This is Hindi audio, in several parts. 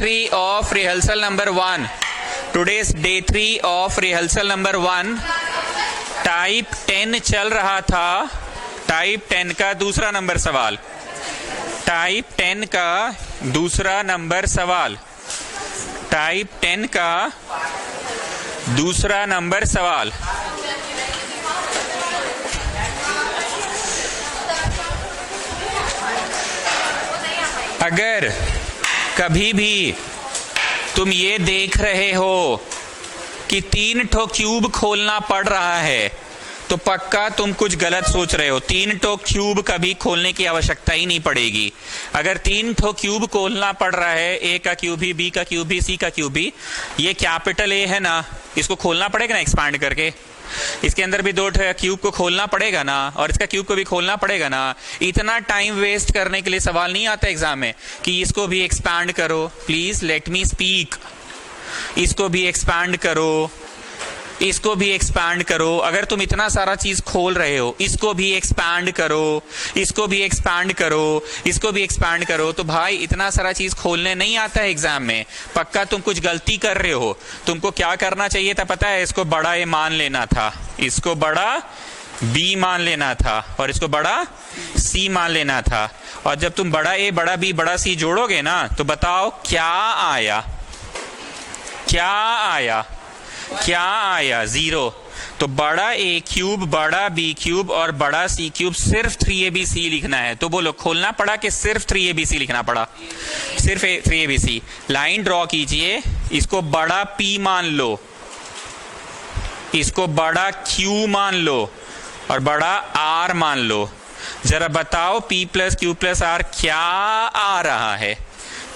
3 of rehearsal number 1. Today's day 3 of rehearsal number 1. Type 10 चल रहा था. टाइप 10 का दूसरा नंबर सवाल. टाइप 10 का दूसरा नंबर सवाल. टाइप 10 का दूसरा नंबर सवाल. अगर कभी भी तुम ये देख रहे हो कि 3 ठो क्यूब खोलना पड़ रहा है तो पक्का तुम कुछ गलत सोच रहे हो. 3 ठो क्यूब कभी खोलने की आवश्यकता ही नहीं पड़ेगी. अगर 3 ठो क्यूब खोलना पड़ रहा है, ए का क्यूब भी, बी का क्यूब भी, सी का क्यूब भी, ये कैपिटल ए है ना, इसको खोलना पड़ेगा ना एक्सपांड करके. इसके अंदर भी 2 क्यूब को खोलना पड़ेगा ना, और इसका क्यूब को भी खोलना पड़ेगा ना. इतना टाइम वेस्ट करने के लिए सवाल नहीं आता एग्जाम में कि इसको भी एक्सपांड करो. Please let me speak. इसको भी एक्सपांड करो, इसको भी एक्सपांड करो. अगर तुम इतना सारा चीज खोल रहे हो, इसको भी एक्सपांड करो, इसको भी एक्सपांड करो, इसको भी एक्सपांड करो, तो भाई इतना सारा चीज खोलने नहीं आता है एग्जाम में. पक्का तुम कुछ गलती कर रहे हो. तुमको क्या करना चाहिए था पता है? इसको बड़ा ए मान लेना था, इसको बड़ा बी मान लेना था, और इसको बड़ा सी मान लेना था. और जब तुम बड़ा ए, बड़ा बी, बड़ा सी जोड़ोगे ना, तो बताओ क्या आया? क्या आया? क्या आया? 0. तो बड़ा ए क्यूब, बड़ा बी क्यूब और बड़ा सी क्यूब, सिर्फ 3abc लिखना है. तो बोलो खोलना पड़ा कि सिर्फ 3abc लिखना पड़ा? सिर्फ 3abc. लाइन ड्रॉ कीजिए. इसको बड़ा P मान लो, इसको बड़ा Q मान लो, और बड़ा R मान लो. जरा बताओ P plus Q plus R क्या आ रहा है?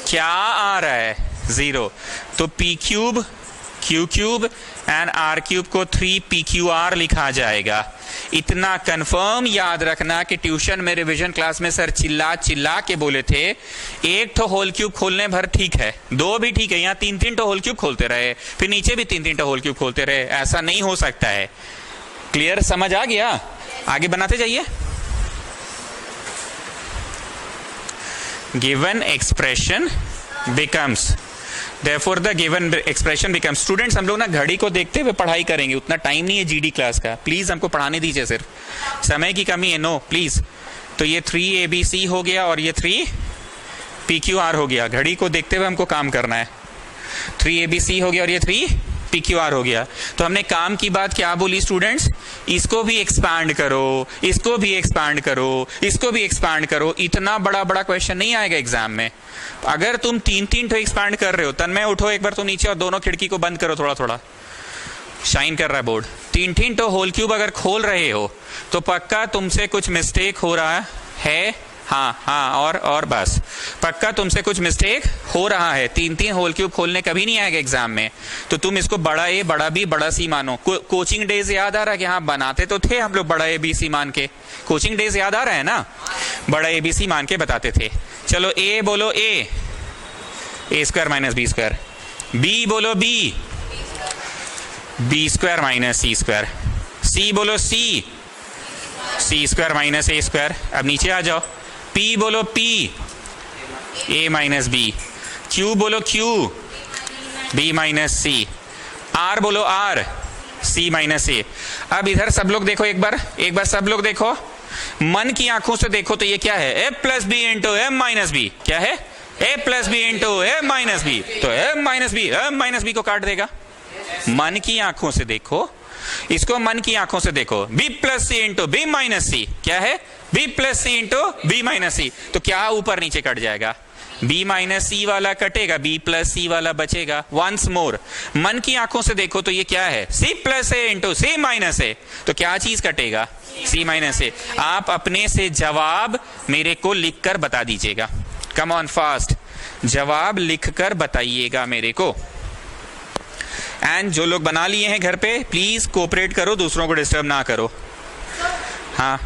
क्या आ रहा है? 0. तो P cube, Q cube and R cube को 3PQR लिखा जाएगा. इतना कंफर्म याद रखना कि ट्यूशन में रिवीजन क्लास में सर चिल्ला चिल्ला के बोले थे 1 ठो होल क्यूब खोलने भर ठीक है, 2 भी ठीक है, यहाँ 3-3 ठो होल क्यूब खोलते रहे, फिर नीचे भी 3-3 ठो होल क्यूब खोलते रहे. ऐसा नहीं हो सकता है. क्लियर? समझ आ गया? आगे बनाते जाइए. Given expression becomes, Therefore the given expression becomes. Students, हम लोग ना घड़ी को देखते हुए पढ़ाई करेंगे, उतना टाइम नहीं है जीडी क्लास का. प्लीज हमको पढ़ाने दीजिए, सिर्फ समय की कमी है. No please. तो ये 3abc हो गया और ये 3pqr हो गया. घड़ी को देखते हुए हमको काम करना है. 3abc हो गया और ये 3pqr हो गया. तो हमने काम की बात क्या बोली स्टूडेंट्स? इसको भी एक्सपांड करो, इसको भी एक्सपांड करो, इसको भी एक्सपांड करो. इतना बड़ा बड़ा क्वेश्चन नहीं आएगा एग्जाम में. अगर तुम 3-3 ठो एक्सपांड कर रहे हो, तन्मय उठो एक बार तो नीचे और दोनों खिड़की को बंद करो. थोड़ा थोड़ा शाइन कर रहा है बोर्ड. 3-3 ठो होल क्यूब अगर खोल रहे हो तो पक्का तुमसे कुछ मिस्टेक हो रहा है. हाँ, और बस पक्का तुमसे कुछ मिस्टेक हो रहा है. 3-3 होल क्यूब खोलने कभी नहीं आएगा एग्जाम में. तो तुम इसको बड़ा ए, बड़ा बी, बड़ा सी मानो. कोचिंग डेज याद आ रहा है कि हाँ बनाते तो थे हम लोग बड़ा ए बी सी मान के. कोचिंग डेज याद आ रहा है ना? बड़ा ए बी सी मान के बताते थे. चलो ए बोलो A square minus B square. B बोलो B square minus C square. C बोलो C square minus A square. अब नीचे आ जाओ. P बोलो P A minus B. Q बोलो Q B minus C. R बोलो R C माइनस ए. अब इधर सब लोग देखो एक बार सब लोग देखो. मन की आंखों से देखो तो ये क्या है? A plus B into M minus B. क्या है? A plus B into M minus B. तो एम माइनस बी को काट देगा. मन की आंखों से देखो, इसको मन की आंखों से देखो. B प्लस सी इंटू बी माइनस सी. क्या है? B प्लस सी इंटू बी माइनस सी. तो क्या ऊपर नीचे कट जाएगा? B माइनस सी वाला कटेगा, B प्लस सी वाला बचेगा. वंस मोर मन की आंखों से देखो तो ये क्या है? C प्लस ए इंटू सी माइनस ए. तो क्या चीज कटेगा? C माइनस ए. आप अपने से जवाब मेरे को लिखकर बता दीजिएगा. कम ऑन फास्ट, जवाब लिखकर बताइएगा मेरे को. एंड जो लोग बना लिए हैं घर पे, प्लीज कोऑपरेट करो, दूसरों को डिस्टर्ब ना करो. हाँ,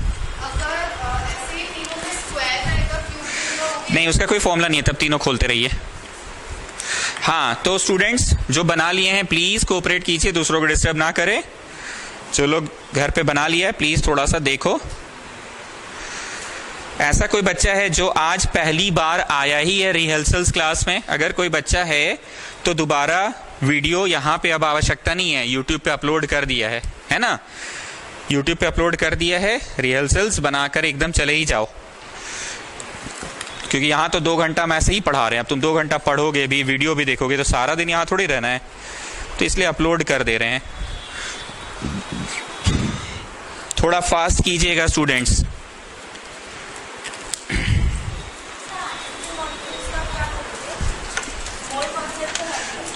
नहीं उसका कोई फॉर्मूला नहीं है, तब तीनों खोलते रहिए. हाँ, तो स्टूडेंट्स जो बना लिए हैं प्लीज कोऑपरेट कीजिए, दूसरों को डिस्टर्ब ना करें. जो लोग घर पे बना लिया है प्लीज थोड़ा सा देखो. ऐसा कोई बच्चा है जो आज पहली बार आया ही है रिहर्सल्स क्लास में? अगर कोई बच्चा है तो दोबारा वीडियो यहाँ पे अब आवश्यकता नहीं है, यूट्यूब पे अपलोड कर दिया है ना? यूट्यूब पे अपलोड कर दिया है, रिहर्सल्स बनाकर एकदम चले ही जाओ, क्योंकि यहाँ तो 2 घंटा हम ऐसे ही पढ़ा रहे हैं। अब तुम 2 घंटा पढ़ोगे भी, वीडियो भी देखोगे, तो सारा दिन यहाँ थोड़ी रहना है, तो इसलिए अपलोड कर दे रहे हैं। थोड़ा फास्ट कीजिएगा स्टूडेंट्स।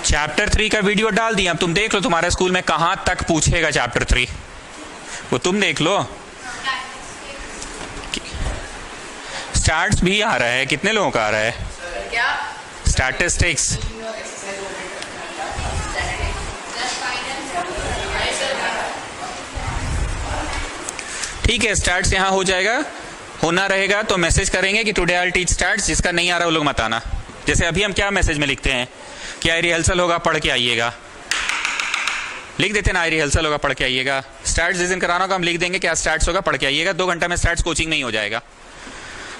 चैप्टर 3 का वीडियो डाल दिया, अब तुम देख लो तुम्हारे स्कूल में कहां तक पूछेगा चैप्टर 3, वो तुम देख लो। स्टार्ट्स भी आ रहा है, कितने लोगों का आ रहा है? स्टैटिस्टिक्स। ठीक है, स्टार्ट्स यहाँ हो जाएगा, होना रहेगा तो मैसेज करेंगे कि today I will teach starts. जिसका नहीं आ रहा वो लोग मत आना। जैसे अभी हम क्या मैसेज में लिखते हैं कि आई रिहर्सल होगा, पढ़ के आइएगा, लिख देते ना, आई रिहर्सल होगा, पढ़ के आइएगा। स्टार्ट्स जिस दिन कराना होगा हम लिख देंगे क्या स्टार्ट्स होगा, पढ़ के आइएगा। 2 घंटा में स्टार्ट्स कोचिंग में ही हो जाएगा,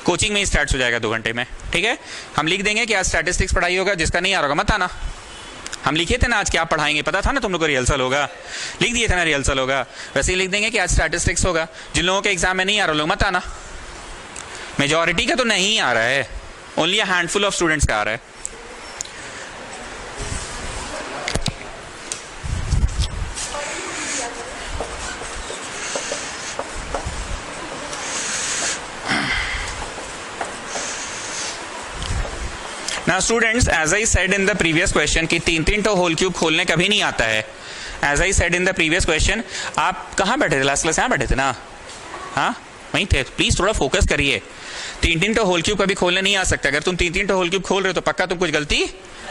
कोचिंग में ही स्टार्ट्स हो जाएगा 2 घंटे में। ठीक है, हम लिख देंगे कि आज स्टैटिस्टिक्स पढ़ाई होगा, जिसका नहीं आ रहा होगा मत आना। हम लिखे थे ना आज क्या पढ़ाएंगे, पता था ना तुम लोग को रिहर्सल होगा, लिख दिए थे ना रिहर्सल होगा, वैसे ही लिख देंगे कि आज स्टैटिस्टिक्स होगा। जिन लोगों के एग्जाम में नहीं आ रहा लोग मत आना। मेजॉरिटी का तो नहीं आ रहा है, only a handful of students का आ रहा है। Now students, as I said in the previous question कि 3-3 तो होल क्यूब खोलने कभी नहीं आता है। As I said in the previous question, आप कहाँ बैठे थे लास्ट क्लास? यहाँ बैठे थे ना? हाँ वहीं थे। प्लीज थोड़ा फोकस करिए। 3-3 तो होल क्यूब कभी खोलने नहीं आ सकता। अगर तुम 3-3 तो होल क्यूब खोल रहे हो तो पक्का तुम कुछ गलती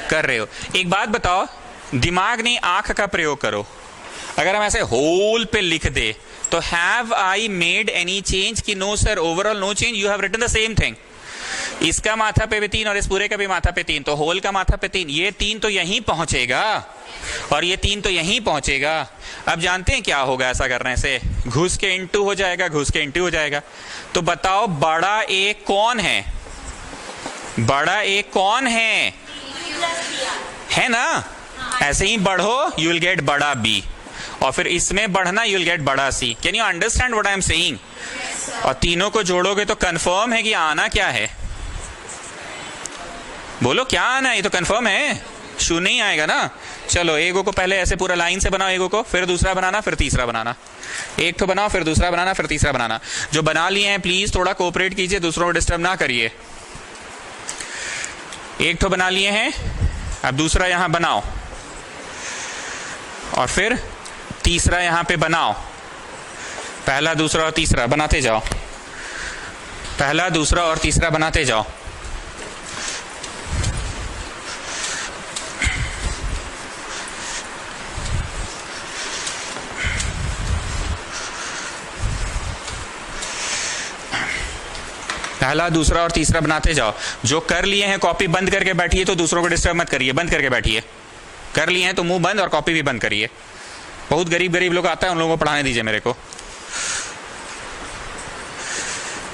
कर रहे हो। एक बात बताओ, दिमाग नहीं आंख का प्रयोग करो। अगर हम ऐसे होल पे लिख दे तो have I made any change कि no sir, overall no change, you have written the same thing. इसका माथा पे भी 3 और इस पूरे का भी माथा पे 3, तो होल का माथा पे 3, ये 3 तो यहीं पहुंचेगा और ये 3 तो यहीं पहुंचेगा। अब जानते हैं क्या होगा ऐसा करने से? घुस के इनटू हो जाएगा, घुस के इनटू हो जाएगा। तो बताओ बड़ा ए कौन है? बड़ा ए कौन है ना? ऐसे ही बढ़ो, यू विल गेट बड़ा बी, और फिर इसमें बढ़ना, यू विल गेट बड़ा C. Can you understand what I am saying? और तीनों को जोड़ोगे तो कंफर्म है कि आना क्या है? बोलो क्या आना है? ये तो कंफर्म है, शून्य ही आएगा ना। चलो एगो को पहले ऐसे पूरा लाइन से बनाओ, एगो को, फिर दूसरा बनाना, फिर तीसरा बनाना। एक तो बनाओ, फिर दूसरा बनाना, फिर तीसरा बनाना। जो बना लिए हैं प्लीज थोड़ा कोऑपरेट कीजिए, दूसरों को डिस्टर्ब ना करिए। एक तो बना लिए हैं, अब दूसरा यहां बनाओ और फिर तीसरा यहां पे बनाओ। पहला, दूसरा और तीसरा बनाते जाओ, पहला, दूसरा और तीसरा बनाते जाओ। पहला, दूसरा और तीसरा बनाते जाओ। जो कर लिए हैं कॉपी बंद करके बैठिए, तो दूसरों को डिस्टर्ब मत करिए, बंद करके बैठिए। कर लिए हैं तो मुंह बंद और कॉपी भी बंद करिए। बहुत गरीब गरीब लोग आता है, उन लोगों को पढ़ाने दीजिए मेरे को।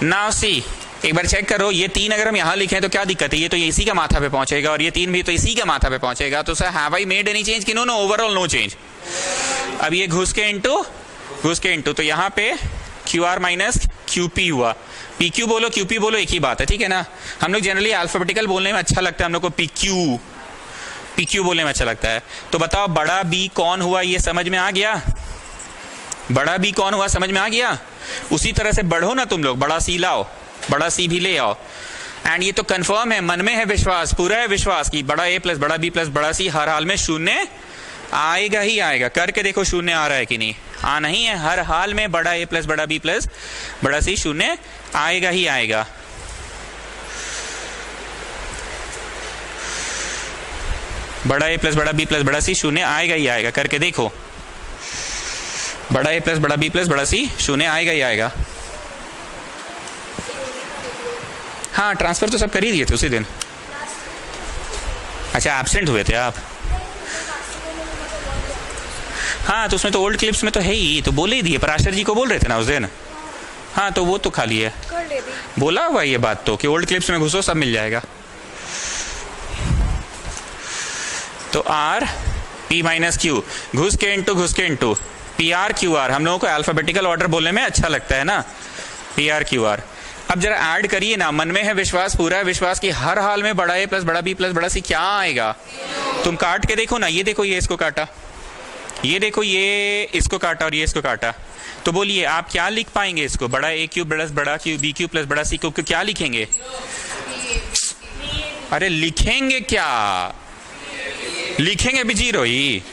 नाउ सी, एक बार चेक करो, ये 3 अगर हम यहां लिखें तो क्या दिक्कत है? ये तो इसी का माथा पे पहुंचेगा और ये 3 भी तो इसी का माथा पे पहुंचेगा। तो sir have I made any change कि no? No, overall no change. अब ये घुस के इनटू, घुस के इनटू, तो यहाँ पे Q R minus Q P हुआ। पी क्यू बोलो, क्यू पी बोलो, एक ही बात है, ठीक है ना? हम लोग जनरली अल्फाबेटिकल बोलने में अच्छा लगता है, हम लोग को पी क्यू बोलने में अच्छा लगता है। तो बताओ बड़ा बी कौन हुआ? ये समझ में आ गया? बड़ा बी कौन हुआ समझ में आ गया? उसी तरह से बढ़ो ना तुम लोग, बड़ा सी लाओ, बड़ा सी भी ले आओ। एंड ये तो कंफर्म है, मन में है विश्वास, पूरा है विश्वास कि बड़ा ए प्लस बड़ा बी प्लस बड़ा सी हर हाल में शून्य आएगा ही आएगा। करके देखो शून्य आ रहा है कि नहीं? आ नहीं है, हर हाल में बड़ा ए प्लस बड़ा बी प्लस बड़ा सी शून्य आएगा ही आएगा। बड़ा ए प्लस बड़ा बी प्लस बड़ा सी शून्य आएगा ही आएगा। करके देखो, बड़ा ए प्लस बड़ा बी प्लस बड़ा सी शून्य आएगा ही आएगा। हाँ, ट्रांसफर तो सब कर ही दिए थे उसी दिन। अच्छा, एब्सेंट हुए थे आप? हाँ, तो उसमें तो ओल्ड क्लिप्स में तो है ही, तो बोले ही दिए, पराशर जी को बोल रहे थे ना उस दिन। हाँ तो वो तो खाली है, कर ले दी। बोला हुआ ये बात तो कि ओल्ड क्लिप्स में घुसो सब मिल जाएगा। तो आर पी माइनस क्यू, घुस के into P R Q R. हम लोगों को अल्फाबेटिकल ऑर्डर बोलने में अच्छा लगता है ना, पी आर क्यू आर। अब जरा ऐड करिए ना, मन में है विश्वास, पूरा विश्वास कि हर हाल में बड़ा ए प्लस बड़ा बी प्लस बड़ा सी क्या आएगा। तुम काट के देखो ना, ये देखो ये इसको काटा, ये देखो ये इसको काटा और ये इसको काटा, तो बोलिए आप क्या लिख पाएंगे इसको, बड़ा ए क्यूब प्लस बड़ा क्यू बी क्यूब प्लस बड़ा सी क्यूब, क्या लिखेंगे? अरे लिखेंगे क्या, लिखेंगे भी जीरो ही।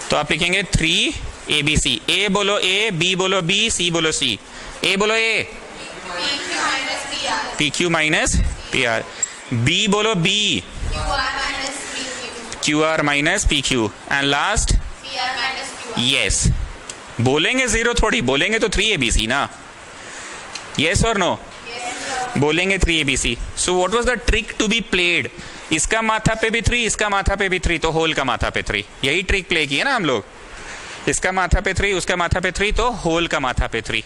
तो आप लिखेंगे 3ABC, ए बोलो ए, बी बोलो बी, सी बोलो सी। ए बोलो A, P Q minus P R, B बोलो B, Q R minus P Q, and last yes. बोलेंगे जीरो थोड़ी, बोलेंगे तो 3ABC ना, यस और नो, बोलेंगे 3ABC। So what was the trick to be played? इसका माथा पे भी 3, इसका माथा पे भी 3, तो होल का माथा पे 3, यही ट्रिक प्ले की है ना हम लोग। इसका माथा पे 3, उसका माथा पे 3, तो होल का माथा पे 3।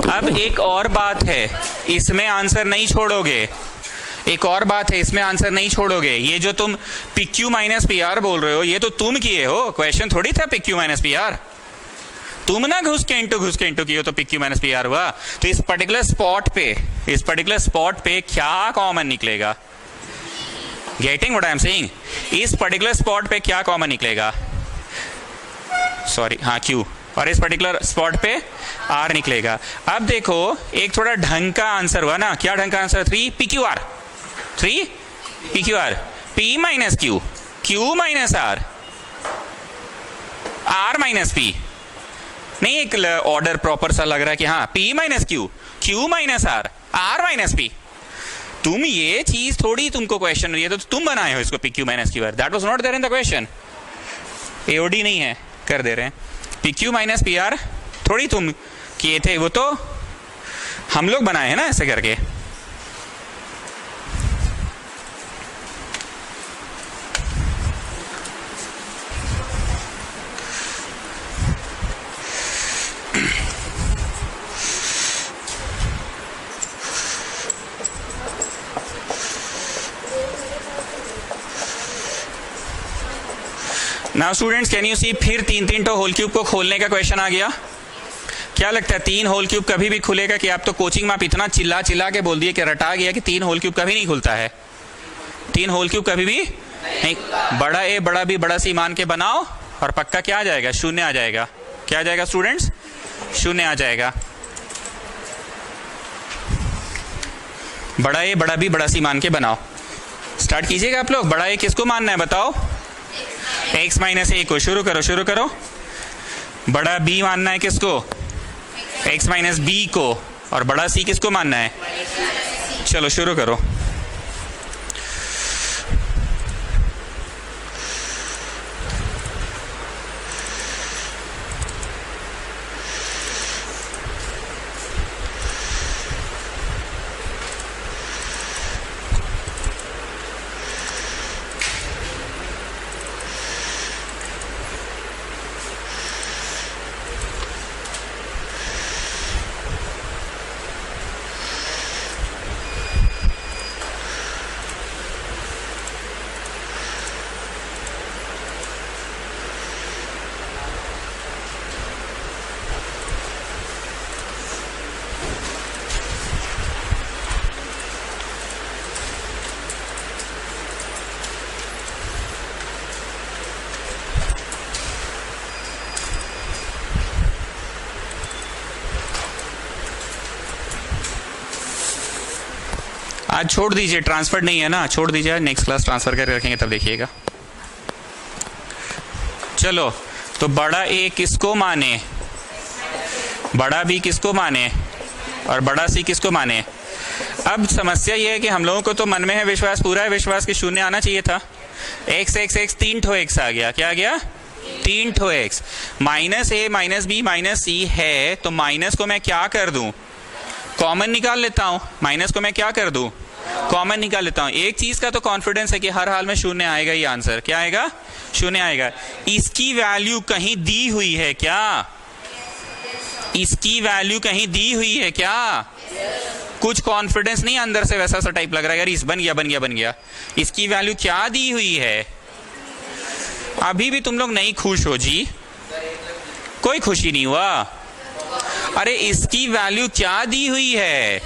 अब एक और बात है, इसमें आंसर नहीं छोड़ोगे, एक और बात है, इसमें आंसर नहीं छोड़ोगे। ये जो तुम PQ माइनस पी आर बोल रहे हो, ये तो तुम किए हो, क्वेश्चन थोड़ी था PQ माइनस पी आर। तुम ना घुस के इंटू किए हो तो PQ माइनस पी आर हुआ। तो इस पर्टिकुलर स्पॉट पे क्या कॉमन निकलेगा? Getting what I am saying? इस पर्टिकुलर स्पॉट पे क्या कॉमन निकलेगा? सॉरी, हाँ Q, और इस पर्टिकुलर स्पॉट पे R निकलेगा। अब देखो एक थोड़ा ढंग का आंसर हुआ ना, क्या ढंग का answer? 3 PQR, 3 PQR, P minus Q, Q minus R, R minus P। नहीं, एक ऑर्डर प्रॉपर सा लग रहा है कि हाँ P minus Q, Q minus R, R minus P। तुम ये चीज थोड़ी तुमको क्वेश्चन, ये तो तुम बनाए हो इसको PQ minus Q R, that was not there in the question. AOD नहीं है, कर दे रहे हैं। PQ माइनस PR थोड़ी तुम किए थे, वो तो हम लोग बनाए हैं ना ऐसे करके। Now students, can you see, फिर 3 तो होल क्यूब को खोलने का क्वेश्चन आ गया। क्या लगता है 3 होल क्यूब कभी भी खुलेगा? कि आप तो कोचिंग में आप इतना चिल्ला चिल्ला के बोल दिए कि रटा गया कि 3 होल क्यूब कभी नहीं खुलता है। 3 होल क्यूब कभी भी नहीं। बड़ा ए बड़ा बी बड़ा सी मान के बनाओ और पक्का क्या आ जाएगा? 0 आ जाएगा। क्या आ जाएगा स्टूडेंट्स? 0 आ जाएगा। बड़ा ए बड़ा बी बड़ा सी मान के बनाओ। स्टार्ट कीजिएगा आप लोग। बड़ा ए किसको मानना है बताओ? x माइनस ए को। शुरू करो। बड़ा बी मानना है किसको? x माइनस बी को। और बड़ा सी किसको मानना है? चलो शुरू करो। आज छोड़ दीजिए, ट्रांसफर नहीं है ना, छोड़ दीजिए, नेक्स्ट क्लास ट्रांसफर करके रखेंगे तब देखिएगा। चलो, तो बड़ा ए किसको माने, बड़ा बी किसको माने और बड़ा सी किसको माने। अब समस्या ये है कि हम लोगों को तो मन में है विश्वास, पूरा है विश्वास कि शून्य आना चाहिए था। एक्स एक्स एक्स 3 ठो एक्स आ गया, क्या आ गया 3 ठो एक्स। माइनस ए माइनस बी माइनस सी है, तो माइनस को मैं क्या कर दूं, कॉमन निकाल लेता हूं। माइनस को मैं क्या कर दूं, कॉमन निकाल लेता हूं। एक चीज का तो कॉन्फिडेंस है कि हर हाल में शून्य आएगा ही, आंसर क्या आएगा, शून्य आएगा। इसकी वैल्यू कहीं दी हुई है क्या, इसकी वैल्यू कहीं दी हुई है क्या, कुछ कॉन्फिडेंस नहीं, अंदर से वैसा सा टाइप लग रहा है यार, इस बन गया बन गया बन गया। इसकी वैल्यू क्या दी हुई है, अभी भी तुम लोग नहीं खुश हो जी, कोई खुशी नहीं हुआ। अरे इसकी वैल्यू क्या दी हुई है,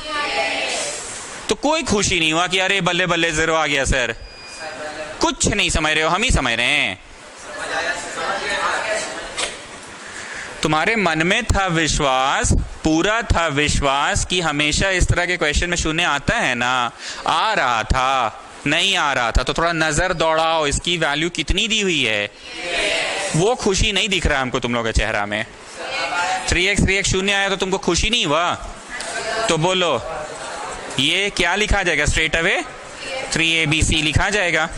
तो कोई खुशी नहीं हुआ कि अरे बल्ले बल्ले 0 आ गया सर। कुछ नहीं समझ रहे हो, हम ही समझ रहे हैं। तुम्हारे मन में था विश्वास, पूरा था विश्वास कि हमेशा इस तरह के क्वेश्चन में शून्य आता है ना, आ रहा था, नहीं आ रहा था, तो थोड़ा नजर दौड़ाओ, इसकी वैल्यू कितनी दी हुई है। वो खुशी नहीं दिख रहा हमको तुम लोगों के चेहरा में। 3x शून्य आया तो तुमको खुशी नहीं हुआ, तो बोलो ये क्या लिखा जाएगा, स्ट्रेट अवे 3abc लिखा जाएगा।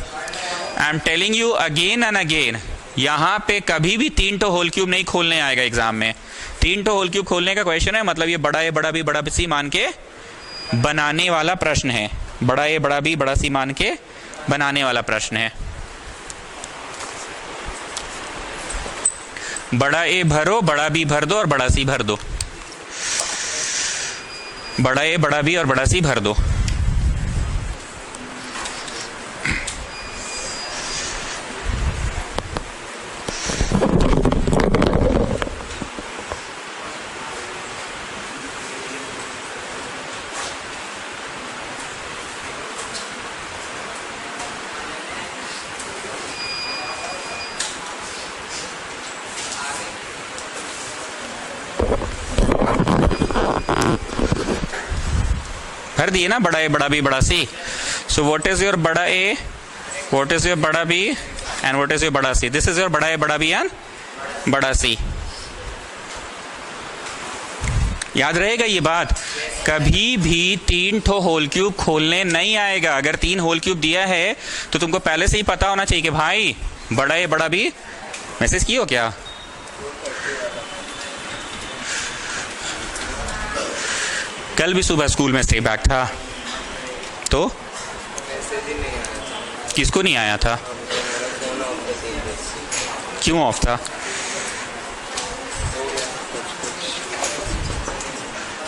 I am telling you again and again, यहां पे कभी भी 3 ठो होल क्यूब नहीं खोलने आएगा एग्जाम में। 3 ठो होल क्यूब खोलने का क्वेश्चन है, मतलब ये बड़ा ए बड़ा बी बड़ा सी मान के बनाने वाला प्रश्न है। बड़ा ए बड़ा बी बड़ा सी मान के बनाने वाला प्रश्न है। बड़ा ए भरो, बड़ा बी भर दो और बड़ा सी भर दो। बड़ा ए बड़ा बी और बड़ा सी भर दो। भर दिए ना, बड़ा ए बड़ा बी बड़ा C. So what is your बड़ा ए, व्हाट इज योर बड़ा B and what is your बड़ा सी। दिस इज योर बड़ा ए बड़ा बी एंड बड़ा सी। याद रहेगा ये बात, कभी भी 3 ठो होल क्यूब खोलने नहीं आएगा। अगर 3 होल क्यूब दिया है तो तुमको पहले से ही पता होना चाहिए कि भाई बड़ा ए बड़ा बी। मैसेज किए हो क्या, कल भी सुबह स्कूल में स्टे बैक था तो किसको नहीं आया था, क्यों ऑफ था,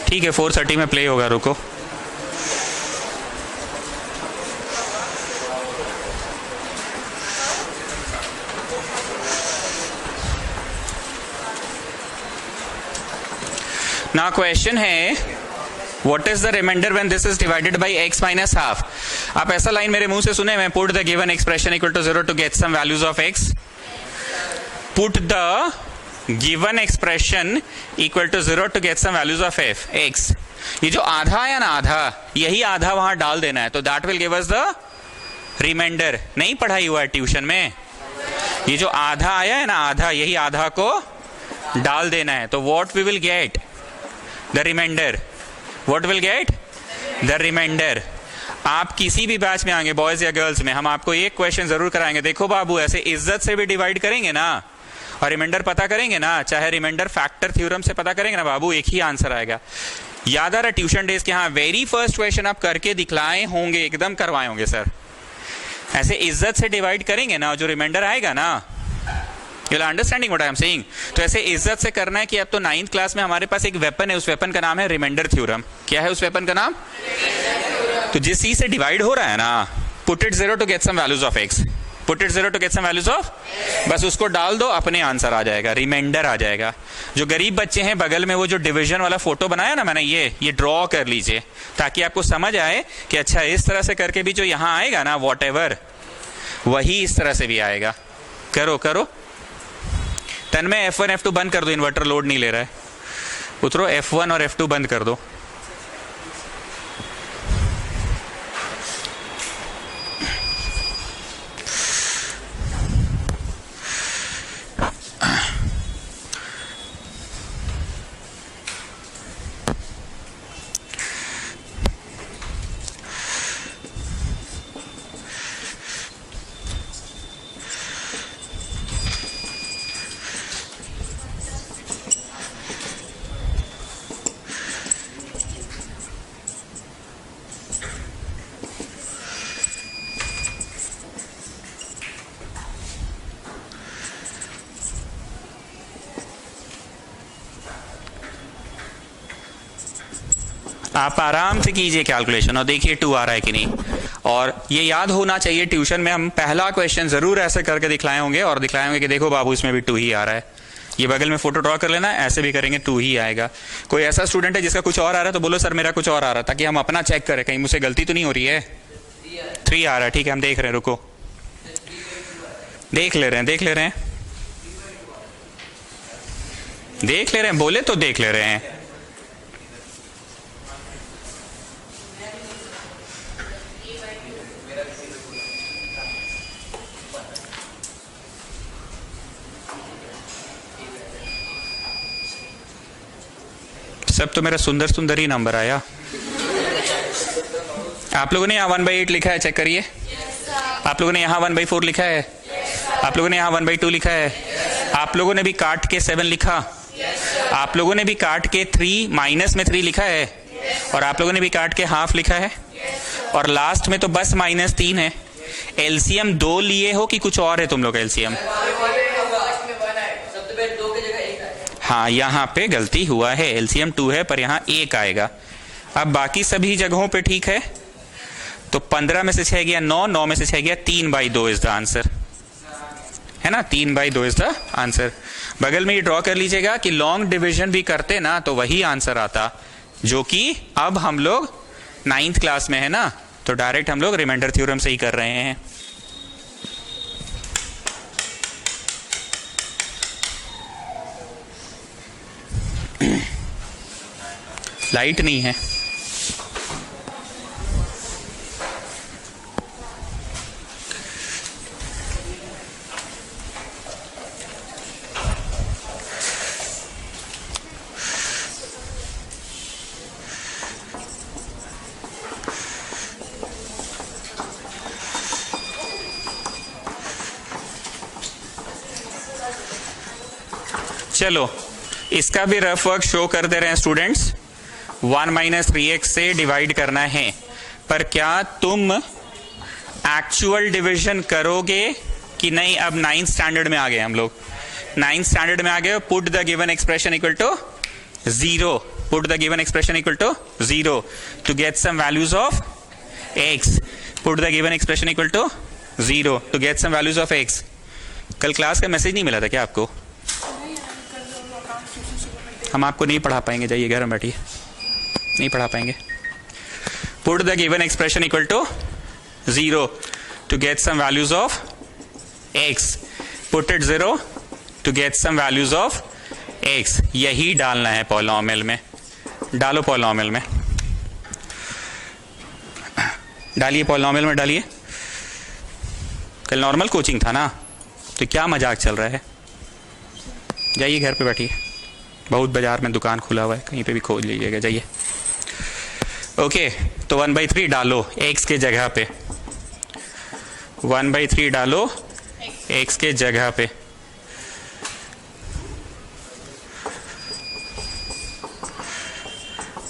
ठीक है 4:30 में प्ले होगा, रुको। ना क्वेश्चन है What is the remainder when this is divided by x minus half? आप ऐसा लाइन मेरे मुंह से सुने, मैं put the given expression equal to 0 to get some values of x. Put the given expression equal to 0 to get some values of f x. ये जो आधा आया ना, आधा, यही आधा वहां डाल देना है, तो that will give us the remainder. नहीं पढ़ाई हुआ है ट्यूशन में, ये जो आधा आया है ना, आधा, यही आधा को डाल देना है, तो what we will get the remainder. What will get the remainder. आप किसी भी बैच में आएंगे, बॉयज या गर्ल्स में, हम आपको एक क्वेश्चन जरूर कराएंगे। देखो बाबू, ऐसे इज्जत से भी डिवाइड करेंगे ना और रिमाइंडर पता करेंगे ना, चाहे रिमाइंडर फैक्टर थ्योरम से पता करेंगे ना बाबू, एक ही आंसर आएगा। याद आ रहा ट्यूशन डेज के, हाँ वेरी फर्स्ट क्वेश्चन आप करके दिखलाए होंगे, एकदम करवाए होंगे सर। ऐसे इज्जत से डिवाइड करेंगे ना, जो रिमाइंडर आएगा ना, you are understanding what I am saying. तो ऐसे इज्जत से करना है कि अब तो 9th क्लास में हमारे पास एक वेपन है, उस वेपन का नाम है रिमाइंडर थ्योरम। क्या है उस वेपन का नाम, तो जिस चीज से डिवाइड हो रहा है ना, put it 0 to get some values of x, put it 0 to get some values of, बस उसको डाल दो, अपने आंसर आ जाएगा, रिमाइंडर आ जाएगा। जो गरीब बच्चे हैं बगल में, वो जो डिवीजन वाला फोटो बनाया ना मैंने, ये ड्रॉ कर लीजिए, ताकि आपको समझ आए कि अच्छा इस तरह से करके भी जो यहाँ आएगा ना, वॉटएवर, वही इस तरह से भी आएगा। करो करो, तन्मय F1 F2 बंद कर दो, इन्वर्टर लोड नहीं ले रहा है, उतरो, F1 और F2 बंद कर दो। आप आराम से कीजिए कैलकुलेशन और देखिए 2 आ रहा है कि नहीं। और ये याद होना चाहिए, ट्यूशन में हम पहला क्वेश्चन जरूर ऐसे करके दिखलाए होंगे और दिखलाए होंगे कि देखो बाबू इसमें भी 2 ही आ रहा है। ये बगल में फोटो ड्रॉ कर लेना, ऐसे भी करेंगे 2 ही आएगा। कोई ऐसा स्टूडेंट है जिसका कुछ और आ रहा है तो बोलो सर मेरा कुछ और आ रहा है, ताकि हम अपना चेक करें कहीं मुझसे गलती तो नहीं हो रही है। 3 आ रहा है, ठीक है हम देख रहे हैं, रुको देख ले रहे हैं, देख ले रहे हैं, देख ले रहे हैं, बोले तो देख ले रहे हैं। सब तो मेरा सुंदर सुंदर ही नंबर आया। आप लोगों ने यहाँ 1/8 लिखा है, चेक करिए। आप लोगों ने यहाँ 1/4 लिखा है। आप लोगों ने यहाँ 1/2 लिखा है। आप लोगों ने भी काट के 7 लिखा। आप लोगों ने भी काट के 3 माइनस में 3 लिखा है। और आप लोगों ने भी काट के हाफ लिखा है। और लास्ट में तो बस -3 है। एलसीएम 2 लिए हो कि कुछ और है तुम लोग एलसीएम? हाँ यहाँ पे गलती हुआ है, एलसीएम 2 है पर यहाँ 1 आएगा। अब बाकी सभी जगहों पे ठीक है। तो 15 में से 6 गया 9, 9 में से 6 गया 3/2 इज द आंसर, है ना। 3/2 इज द आंसर। बगल में ये ड्रॉ कर लीजिएगा कि लॉन्ग डिवीजन भी करते ना तो वही आंसर आता, जो कि अब हम लोग 9th क्लास में है ना, तो डायरेक्ट हम लोग रिमाइंडर थ्योरम से ही कर रहे हैं। लाइट नहीं है। चलो इसका भी रफ वर्क शो कर दे रहे हैं स्टूडेंट्स। 1 - 3x से डिवाइड करना है, पर क्या तुम एक्चुअल डिवीजन करोगे कि नहीं? अब 9th स्टैंडर्ड में आ गए हम लोग, 9th स्टैंडर्ड में आ गए। Put the given expression equal to 0, put the given expression equal to 0 to get some values of x, put the given expression equal to 0 to get some values of x। कल क्लास का मैसेज नहीं मिला था क्या आपको? हम आपको नहीं पढ़ा पाएंगे, जाइए घर में बैठिए, नहीं पढ़ा पाएंगे। Put the given expression equal to 0 to get some values of x, put it 0 to get some values of x। यही डालना है पॉलिनोमियल में। डालो पॉलिनोमियल में, डालिए पॉलिनोमियल में डालिए। कल नॉर्मल कोचिंग था ना, तो क्या मजाक चल रहा है? जाइए घर पे बैठिए, बहुत बाजार में दुकान खुला हुआ है, कहीं पे भी खोज लीजिएगा, जाइए। ओके तो 1/3 डालो x के जगह पे, 1/3 डालो x के जगह पे।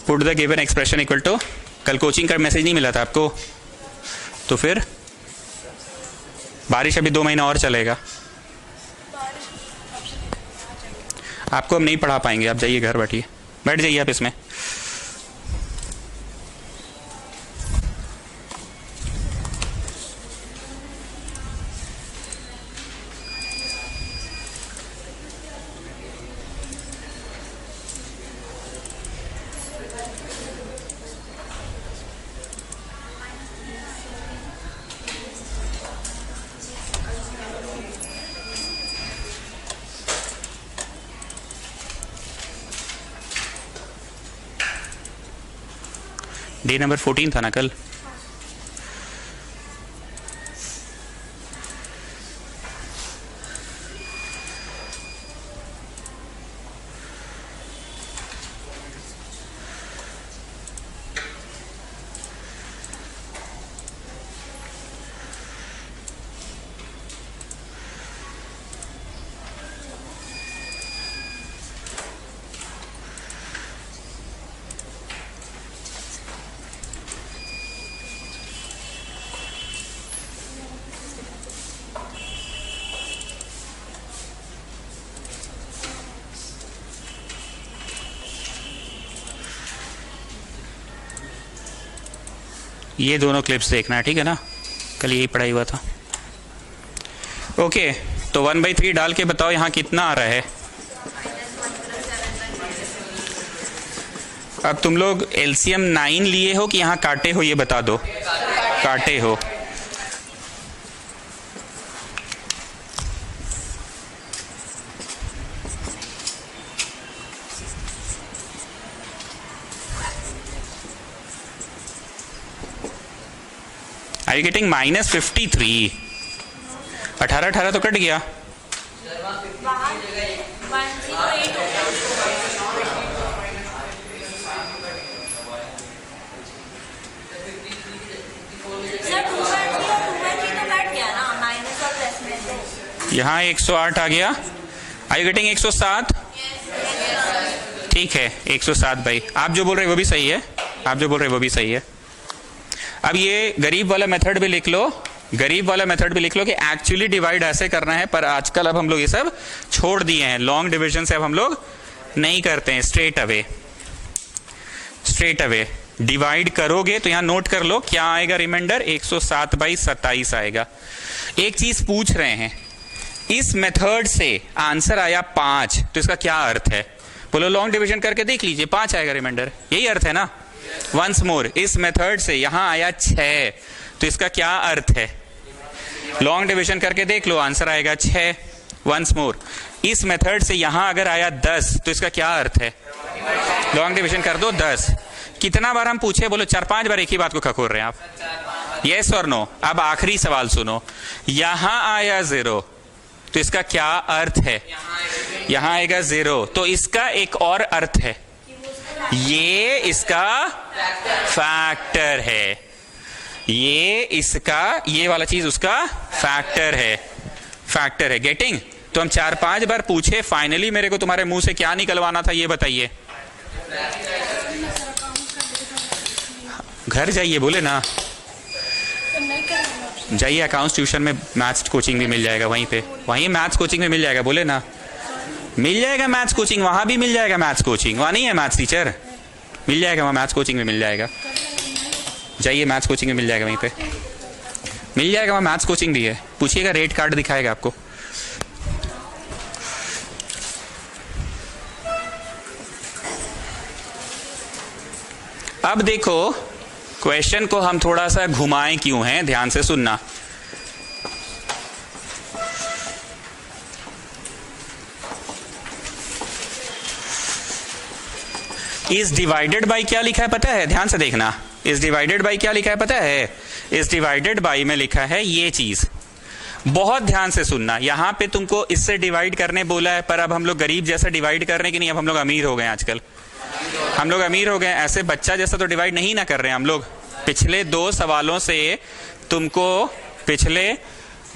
Put the given expression equal to, कल कोचिंग का मैसेज नहीं मिला था आपको? तो फिर बारिश अभी 2 महीना और चलेगा, आपको हम नहीं पढ़ा पाएंगे। आप जाइए घर बैठिए, बैठ जाइए आप इसमें। डे नंबर 14 था ना कल? ये दोनों क्लिप्स देखना है, ठीक है ना, कल यही पढ़ाई हुआ था। ओके, तो 1/3 डाल के बताओ यहाँ कितना आ रहा है। अब तुम लोग एलसीएम 9 लिए हो कि यहाँ काटे हो, ये बता दो। काटे हो। Are you getting -53? 18 तो कट गया। यहाँ 108 आ गया। Are you getting 107? ठीक है, 107 भाई, आप जो बोल रहे वो भी सही है, आप जो बोल रहे वो भी सही है। अब ये गरीब वाला मेथड भी लिख लो, गरीब वाला मेथड भी लिख लो कि एक्चुअली डिवाइड ऐसे करना है, पर आजकल अब हम लोग ये सब छोड़ दिए हैं। लॉन्ग डिविजन से अब हम लोग नहीं करते हैं, straight away. Straight away divide करोगे तो यहां नोट कर लो क्या आएगा रिमाइंडर, 107/27 आएगा। एक चीज पूछ रहे हैं, इस मेथड से आंसर आया 5, तो इसका क्या अर्थ है? बोलो लॉन्ग डिविजन करके देख लीजिए, 5 आएगा रिमाइंडर, यही अर्थ है ना। वंस मोर, इस मेथड से यहां आया 6, तो इसका क्या अर्थ है? लॉन्ग डिविजन करके देख लो, आंसर आएगा 6। वंस मोर, इस मेथड से यहां अगर आया 10, तो इसका क्या अर्थ है? लॉन्ग डिविजन कर दो 10। कितना बार हम पूछे? बोलो 4-5 बार एक ही बात को खखोर रहे हैं आप। यस और नो? अब आखिरी सवाल सुनो, यहां आया 0, तो इसका क्या अर्थ है? यहां आएगा 0, तो इसका एक और अर्थ है, ये इसका फैक्टर है, ये इसका, ये वाला चीज उसका फैक्टर है, फैक्टर है। गेटिंग? तो हम 4-5 बार पूछे, फाइनली मेरे को तुम्हारे मुंह से क्या निकलवाना था ये बताइए। घर जाइए, बोले ना, जाइए अकाउंट्स ट्यूशन में, मैथ्स कोचिंग भी मिल जाएगा वहीं पे, वहीं मैथ्स कोचिंग में मिल जाएगा, बोले ना, मिल जाएगा मैथ्स कोचिंग, वहां भी मिल जाएगा मैथ्स कोचिंग। वहां नहीं है मैथ्स टीचर? मिल जाएगा, वहां मैथ्स कोचिंग में मिल जाएगा। जाइए मैथ्स कोचिंग में मिल जाएगा, वहीं पे मिल जाएगा, वहां मैथ्स कोचिंग भी है। पूछिएगा, रेट कार्ड दिखाएगा आपको। अब देखो क्वेश्चन को हम थोड़ा सा घुमाएं क्यों हैं, ध्यान से सुनना। इज डिवाइडेड बाई क्या लिखा है पता है? ध्यान से देखना, इज डिवाइडेड बाई क्या लिखा है पता है? इज डिवाइडेड बाई में लिखा है ये चीज, बहुत ध्यान से सुनना। यहां पे तुमको इससे डिवाइड करने बोला है, पर अब हम लोग गरीब जैसा डिवाइड कर रहे हैं कि नहीं? अब हम लोग अमीर हो गए, आजकल हम लोग अमीर हो गए, ऐसे बच्चा जैसा तो डिवाइड नहीं ना कर रहे हैं हम लोग। पिछले 2 सवालों से तुमको, पिछले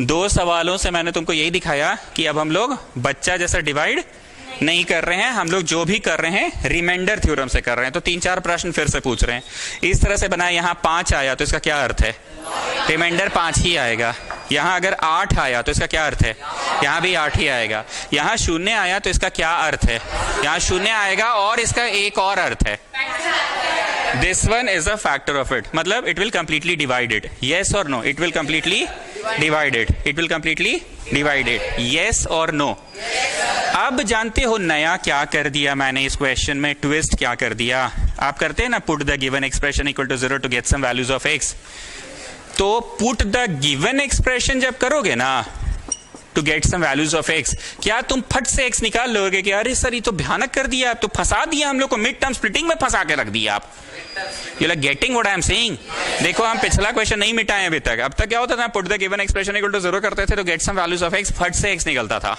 2 सवालों से मैंने तुमको यही दिखाया कि अब हम लोग बच्चा जैसा डिवाइड नहीं कर रहे हैं, हम लोग जो भी कर रहे हैं रिमाइंडर थ्योरम से कर रहे हैं। तो 3-4 प्रश्न फिर से पूछ रहे हैं, इस तरह से बनाया, यहाँ 5 आया तो इसका क्या अर्थ है? रिमाइंडर 5 ही आएगा। यहाँ अगर 8 आया तो इसका क्या अर्थ है? यहाँ भी 8 ही आएगा। यहाँ 0 आया तो इसका क्या अर्थ है? यहाँ 0 आएगा, और इसका एक और अर्थ है, this one is a factor of it, मतलब it will completely divided. Yes और no? It will completely divided, it will completely divided. Yes और नो? अब जानते हो नया क्या कर दिया मैंने इस क्वेश्चन में, ट्विस्ट क्या कर दिया? आप करते हैं ना, put the given expression equal to 0 to get some values of x। तो पुट द गिवन एक्सप्रेशन जब करोगे ना to get some values of x, क्या तुम फट से x निकाल लोगे कि अरे सर ये तो भयानक कर दिया, आप तो फंसा दिया हम लोग को, मिड टर्म स्प्लिटिंग में फंसा के रख दिया आप। You like getting what I am saying? देखो हम पिछला क्वेश्चन नहीं मिटाए अभी तक। अब तक क्या होता था, put the given expression equal to 0 करते थे तो get some values of x, फट से x निकलता था,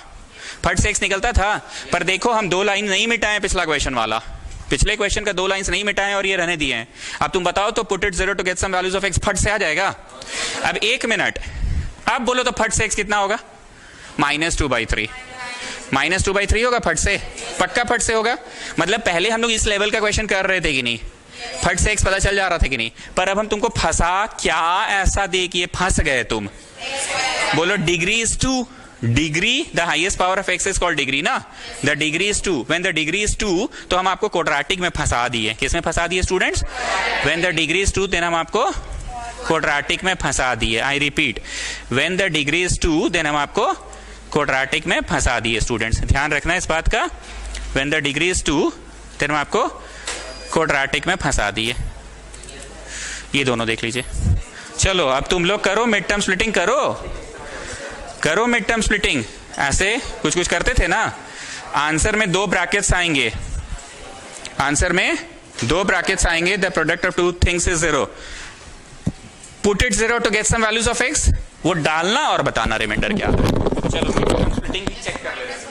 फट से x निकलता था। पर देखो हम 2 लाइन नहीं मिटाए, पिछला क्वेश्चन वाला, पिछले क्वेश्चन का 2 लाइंस नहीं मिटाए और ये रहने दिए हैं। अब तुम बताओ तो put it 0 to get some values of x फट से आ जाएगा? अब 1 मिनट, अब बोलो तो फट से x कितना होगा? -2/3। -2/3 होगा फट से, पक्का फट से होगा। मतलब पहले हम लोग इस लेवल का क्वेश्चन कर रहे थे कि नहीं, फट से x पता चल जा रहा था कि नहीं? पर अब हम तुमको फंसा क्या ऐसा दे कि ये फंस गए तुम? बोलो degree is 2, degree, the highest power of x is called degree ना, the degree is 2। When the degree is 2 तो हम आपको क्वाड्रेटिक में फंसा दिए। किस में फंसा दिए students? When the degree is 2 then हम आपको क्वाड्रेटिक में फंसा दिए। I repeat, when the degree is 2 then हम आपको क्वाड्रेटिक में फंसा दिए। स्टूडेंट्स ध्यान रखना इस बात का, when the degree is 2 then हम आपको क्वाड्रेटिक में फंसा दिए। ये दोनों देख लीजिए। चलो अब तुम लोग करो मिड टर्म स्प्लिटिंग, करो मिड टर्म स्प्लिटिंग। ऐसे कुछ कुछ करते थे ना। आंसर में 2 ब्रैकेट्स आएंगे, आंसर में 2 ब्रैकेट्स आएंगे। The product of 2 things is 0। Put it 0 to get some values of x, वो डालना और बताना रिमाइंडर क्या है। चलो मिड टर्म स्प्लिटिंग भी चेक कर लेते हैं।